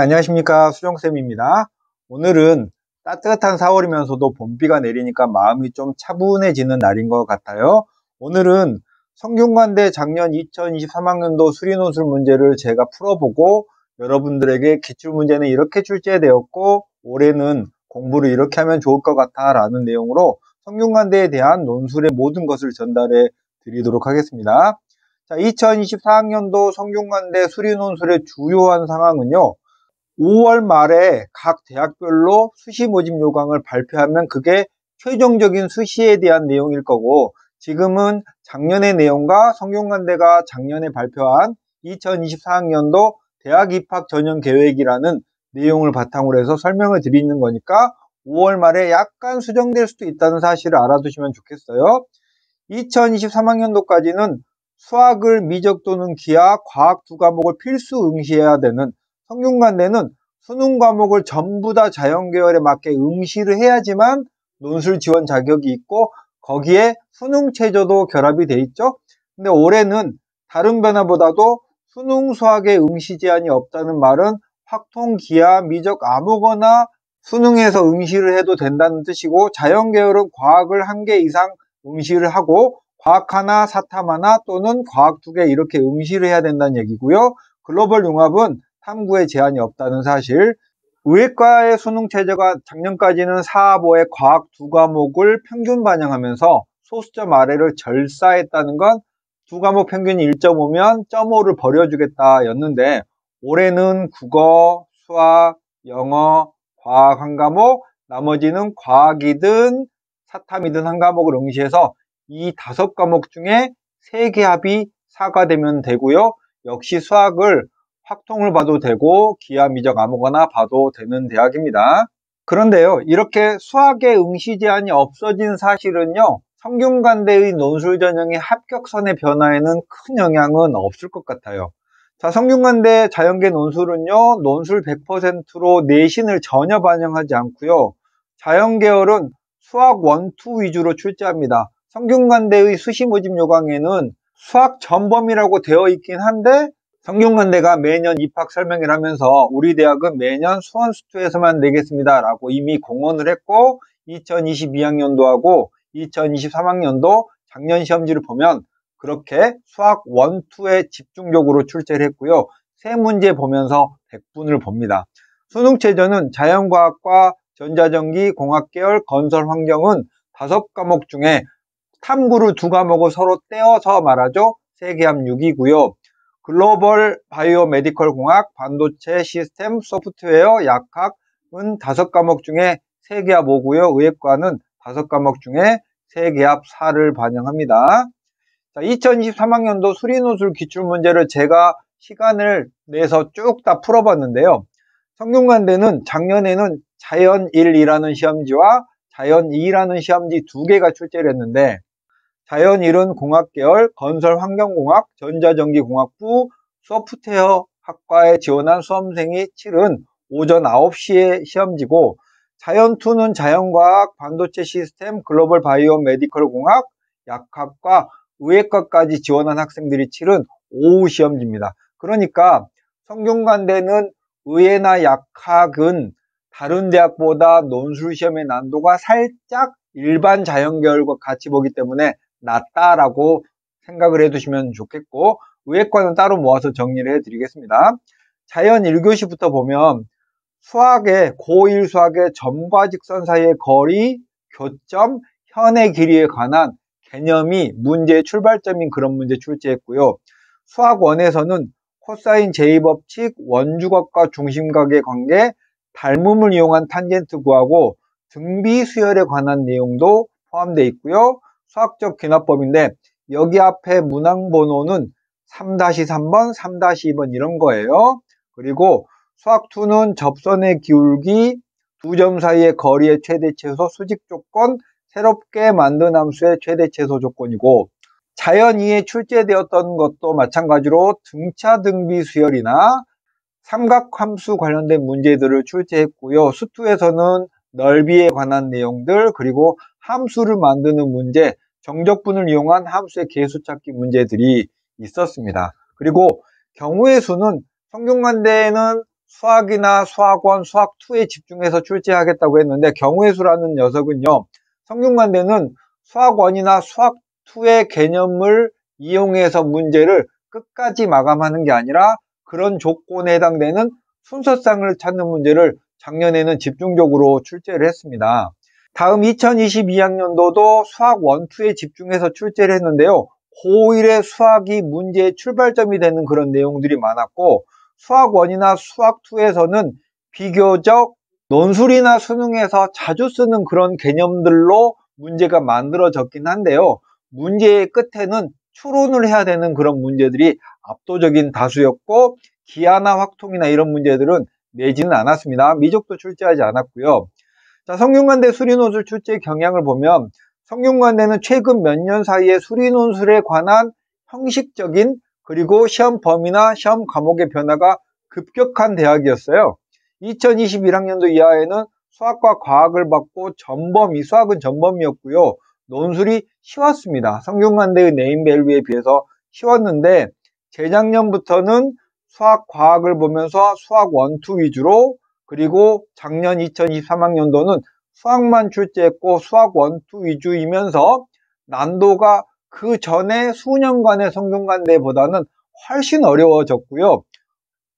안녕하십니까. 수정쌤입니다. 오늘은 따뜻한 4월이면서도 봄비가 내리니까 마음이 좀 차분해지는 날인 것 같아요. 오늘은 성균관대 작년 2023학년도 수리논술 문제를 제가 풀어보고 여러분들에게 기출문제는 이렇게 출제되었고 올해는 공부를 이렇게 하면 좋을 것 같아 라는 내용으로 성균관대에 대한 논술의 모든 것을 전달해 드리도록 하겠습니다. 자, 2024학년도 성균관대 수리논술의 주요한 상황은요. 5월 말에 각 대학별로 수시 모집 요강을 발표하면 그게 최종적인 수시에 대한 내용일 거고, 지금은 작년의 내용과 성균관대가 작년에 발표한 2024학년도 대학 입학 전형 계획이라는 내용을 바탕으로 해서 설명을 드리는 거니까 5월 말에 약간 수정될 수도 있다는 사실을 알아두시면 좋겠어요. 2023학년도까지는 수학을 미적 또는 기하, 과학 두 과목을 필수 응시해야 되는, 성균관대는 수능 과목을 전부 다 자연계열에 맞게 응시를 해야지만 논술 지원 자격이 있고 거기에 수능 최저도 결합이 돼 있죠. 근데 올해는 다른 변화보다도 수능 수학에 응시 제한이 없다는 말은 확통, 기하, 미적 아무거나 수능에서 응시를 해도 된다는 뜻이고, 자연계열은 과학을 1개 이상 응시를 하고 과학 하나, 사탐 하나 또는 과학 2개 이렇게 응시를 해야 된다는 얘기고요. 글로벌 융합은 탐구에 제한이 없다는 사실. 의예과의 수능 체제가 작년까지는 4, 5의 과학 2과목을 평균 반영하면서 소수점 아래를 절사했다는 건 두 과목 평균이 1.5면 0.5를 버려주겠다 였는데, 올해는 국어, 수학, 영어, 과학 1과목, 나머지는 과학이든 사탐이든 1과목을 응시해서 이 5과목 중에 3개 합이 4가 되면 되고요. 역시 수학을 확통을 봐도 되고 기하, 미적 아무거나 봐도 되는 대학입니다. 그런데요, 이렇게 수학의 응시 제한이 없어진 사실은요, 성균관대의 논술 전형의 합격선의 변화에는 큰 영향은 없을 것 같아요. 자, 성균관대 자연계 논술은요, 논술 100%로 내신을 전혀 반영하지 않고요. 자연계열은 수학 1, 2 위주로 출제합니다. 성균관대의 수시 모집 요강에는 수학 전범이라고 되어 있긴 한데, 성균관대가 매년 입학 설명회를 하면서 우리 대학은 매년 수원수투에서만 내겠습니다 라고 이미 공언을 했고, 2022학년도하고 2023학년도 작년 시험지를 보면 그렇게 수학 1, 2에 집중적으로 출제를 했고요. 세 문제 보면서 100분을 봅니다. 수능 최저는 자연과학과 전자전기, 공학계열, 건설환경은 5과목 중에 탐구를 2과목을 서로 떼어서 말하죠. 3개 합 6이고요. 글로벌 바이오 메디컬 공학, 반도체 시스템, 소프트웨어, 약학은 5과목 중에 3개 합 5고요. 의예과는 5과목 중에 3개 합 4를 반영합니다. 자, 2023학년도 수리논술 기출문제를 제가 시간을 내서 쭉 다 풀어봤는데요. 성균관대는 작년에는 자연 1이라는 시험지와 자연 2라는 시험지 2개가 출제를 했는데, 자연 1은 공학계열, 건설환경공학, 전자전기공학부, 소프트웨어 학과에 지원한 수험생이 치른 오전 9시에 시험지고, 자연 2는 자연과학, 반도체 시스템, 글로벌 바이오 메디컬 공학, 약학과 의예과까지 지원한 학생들이 치른 오후 시험지입니다. 그러니까 성균관대는 의예나 약학은 다른 대학보다 논술 시험의 난도가 살짝 일반 자연계열과 같이 보기 때문에 낮다라고 생각을 해두시면 좋겠고, 의예과는 따로 모아서 정리를 해드리겠습니다. 자연 1교시부터 보면 고1 수학의 점과 직선 사이의 거리, 교점, 현의 길이에 관한 개념이 문제의 출발점인 그런 문제 출제했고요. 수학 1에서는 코사인 제2법칙, 원주각과 중심각의 관계, 닮음을 이용한 탄젠트 구하고 등비 수열에 관한 내용도 포함되어 있고요. 수학적 귀납법인데 여기 앞에 문항 번호는 3-3번, 3-2번 이런 거예요. 그리고 수학 2는 접선의 기울기, 두 점 사이의 거리의 최대 최소 수직 조건, 새롭게 만든 함수의 최대 최소 조건이고, 자연 2에 출제되었던 것도 마찬가지로 등차 등비 수열이나 삼각함수 관련된 문제들을 출제했고요. 수2에서는 넓이에 관한 내용들, 그리고 함수를 만드는 문제, 정적분을 이용한 함수의 개수 찾기 문제들이 있었습니다. 그리고 경우의 수는 성균관대는 수학이나 수학원, 수학2에 집중해서 출제하겠다고 했는데 경우의 수라는 녀석은요. 성균관대는 수학원이나 수학2의 개념을 이용해서 문제를 끝까지 마감하는 게 아니라 그런 조건에 해당되는 순서상을 찾는 문제를 작년에는 집중적으로 출제를 했습니다. 다음 2022학년도도 수학 1, 2에 집중해서 출제를 했는데요. 고1의 수학이 문제의 출발점이 되는 그런 내용들이 많았고 수학 1이나 수학 2에서는 비교적 논술이나 수능에서 자주 쓰는 그런 개념들로 문제가 만들어졌긴 한데요. 문제의 끝에는 추론을 해야 되는 그런 문제들이 압도적인 다수였고 기하나 확통이나 이런 문제들은 내지는 않았습니다. 미적도 출제하지 않았고요. 자, 성균관대 수리논술 출제 경향을 보면 성균관대는 최근 몇 년 사이에 수리논술에 관한 형식적인 그리고 시험 범위나 시험 과목의 변화가 급격한 대학이었어요. 2021학년도 이하에는 수학과 과학을 받고 수학은 전범이었고요. 논술이 쉬웠습니다. 성균관대의 네임밸류에 비해서 쉬웠는데 재작년부터는 수학, 과학을 보면서 수학 1, 2 위주로 그리고 작년 2023학년도는 수학만 출제했고 수학 1, 2 위주이면서 난도가 그 전에 수년간의 성균관대보다는 훨씬 어려워졌고요.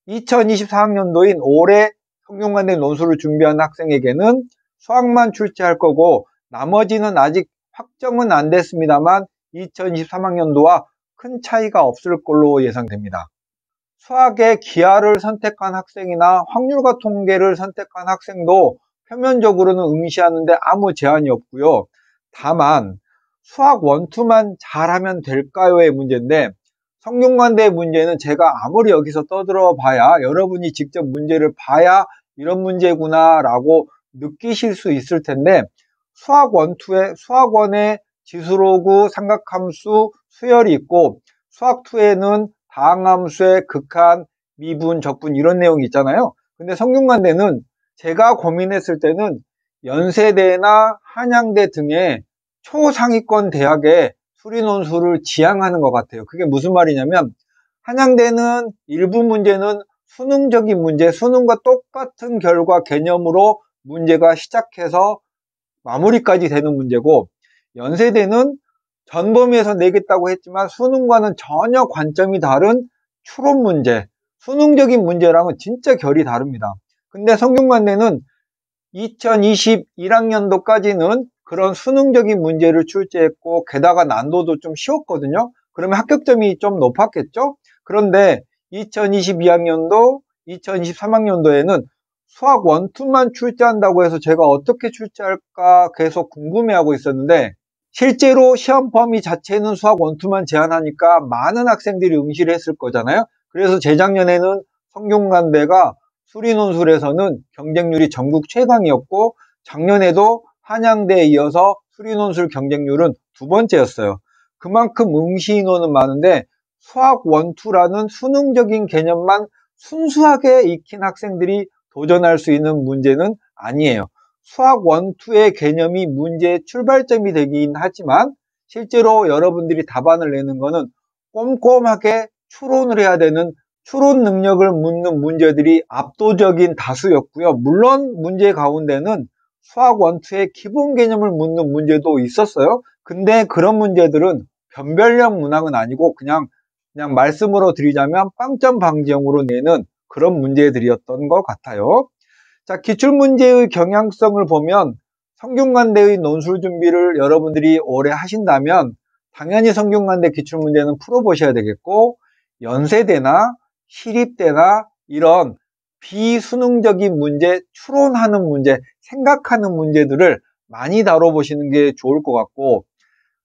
2024학년도인 올해 성균관대 논술을 준비한 학생에게는 수학만 출제할 거고 나머지는 아직 확정은 안 됐습니다만 2023학년도와 큰 차이가 없을 걸로 예상됩니다. 수학의 기하를 선택한 학생이나 확률과 통계를 선택한 학생도 표면적으로는 응시하는데 아무 제한이 없고요. 다만 수학 1, 2만 잘하면 될까요의 문제인데 성균관대의 문제는 제가 아무리 여기서 떠들어 봐야 여러분이 직접 문제를 봐야 이런 문제구나 라고 느끼실 수 있을 텐데 수학 1, 2에 수학원에 지수로그, 삼각함수, 수열이 있고 수학 2에는 다항함수의 극한, 미분, 적분 이런 내용이 있잖아요. 근데 성균관대는 제가 고민했을 때는 연세대나 한양대 등의 초상위권 대학에 수리논술을 지향하는 것 같아요. 그게 무슨 말이냐면 한양대는 일부 문제는 수능적인 문제, 수능과 똑같은 결과 개념으로 문제가 시작해서 마무리까지 되는 문제고 연세대는 전범위에서 내겠다고 했지만 수능과는 전혀 관점이 다른 추론 문제, 수능적인 문제랑은 진짜 결이 다릅니다. 근데 성균관대는 2021학년도까지는 그런 수능적인 문제를 출제했고 게다가 난도도 좀 쉬웠거든요. 그러면 합격점이 좀 높았겠죠? 그런데 2022학년도, 2023학년도에는 수학 1, 2만 출제한다고 해서 제가 어떻게 출제할까 계속 궁금해하고 있었는데 실제로 시험 범위 자체는 수학 1, 2만 제한하니까 많은 학생들이 응시를 했을 거잖아요. 그래서 재작년에는 성균관대가 수리논술에서는 경쟁률이 전국 최강이었고 작년에도 한양대에 이어서 수리논술 경쟁률은 두 번째였어요. 그만큼 응시 인원은 많은데 수학 1, 2라는 수능적인 개념만 순수하게 익힌 학생들이 도전할 수 있는 문제는 아니에요. 수학 1, 2의 개념이 문제의 출발점이 되긴 하지만 실제로 여러분들이 답안을 내는 거는 꼼꼼하게 추론을 해야 되는 추론 능력을 묻는 문제들이 압도적인 다수였고요. 물론 문제 가운데는 수학 1, 2의 기본 개념을 묻는 문제도 있었어요. 근데 그런 문제들은 변별력 문항은 아니고 그냥 말씀으로 드리자면 빵점 방지형으로 내는 그런 문제들이었던 것 같아요. 자, 기출문제의 경향성을 보면 성균관대의 논술 준비를 여러분들이 오래 하신다면 당연히 성균관대 기출문제는 풀어보셔야 되겠고 연세대나 시립대나 이런 비수능적인 문제, 추론하는 문제, 생각하는 문제들을 많이 다뤄보시는 게 좋을 것 같고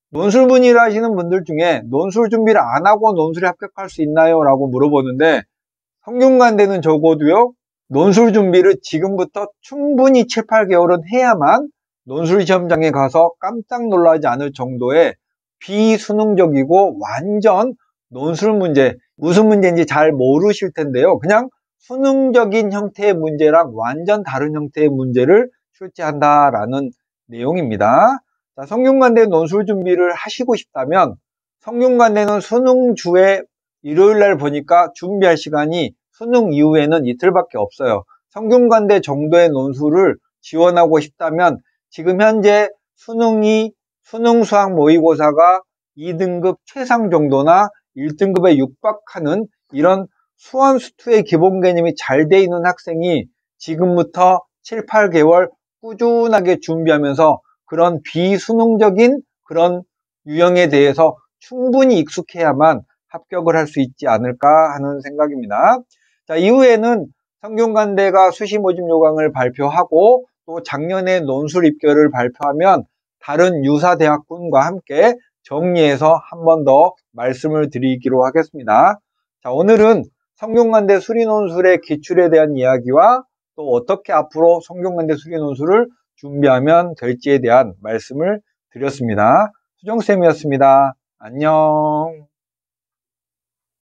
논술 문의를 하시는 분들 중에 논술 준비를 안 하고 논술에 합격할 수 있나요? 라고 물어보는데 성균관대는 적어도요 논술 준비를 지금부터 충분히 7, 8개월은 해야만 논술 시험장에 가서 깜짝 놀라지 않을 정도의 비수능적이고 완전 논술 문제, 무슨 문제인지 잘 모르실 텐데요. 그냥 수능적인 형태의 문제랑 완전 다른 형태의 문제를 출제한다라는 내용입니다. 자, 성균관대 논술 준비를 하시고 싶다면 성균관대는 수능 주에 일요일날 보니까 준비할 시간이 수능 이후에는 이틀밖에 없어요. 성균관대 정도의 논술을 지원하고 싶다면 지금 현재 수능 수학 모의고사가 2등급 최상 정도나 1등급에 육박하는 이런 수원수투의 기본 개념이 잘 돼 있는 학생이 지금부터 7, 8개월 꾸준하게 준비하면서 그런 비수능적인 그런 유형에 대해서 충분히 익숙해야만 합격을 할 수 있지 않을까 하는 생각입니다. 자, 이후에는 성균관대가 수시 모집 요강을 발표하고 또 작년에 논술 입결을 발표하면 다른 유사 대학군과 함께 정리해서 한 번 더 말씀을 드리기로 하겠습니다. 자, 오늘은 성균관대 수리논술의 기출에 대한 이야기와 또 어떻게 앞으로 성균관대 수리논술을 준비하면 될지에 대한 말씀을 드렸습니다. 수정쌤이었습니다. 안녕.